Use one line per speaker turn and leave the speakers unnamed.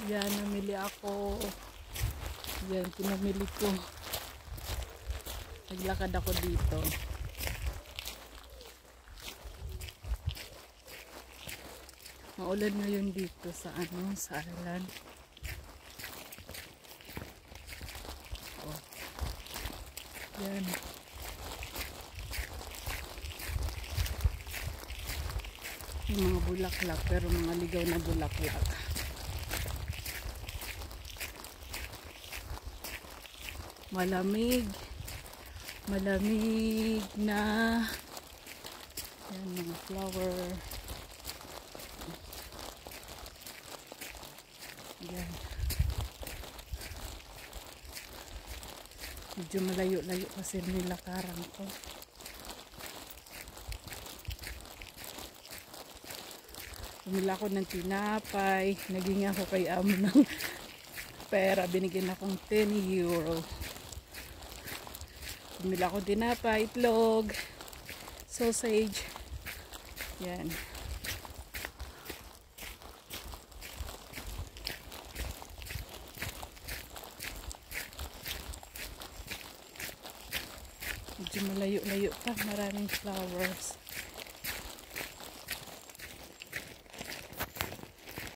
Yan, namili ako. Yan, pinamili ko. Naglakad ako dito. Maulan ngayon dito sa sa Ireland. Oh. Yan. Yung mga bulaklak, pero mga ligaw na bulaklak. Malamig. Malamig na. Yan, mga flower. Yan. Medyo malayo-layo kasi nilakaran ko. Bumili ako ng tinapay. Naging ako kay amo ng pera. Binigyan akong 10 euro. Bumili ako tinapay, itlog, sausage. Yan. Medyo malayo-layo pa. Maraming flowers.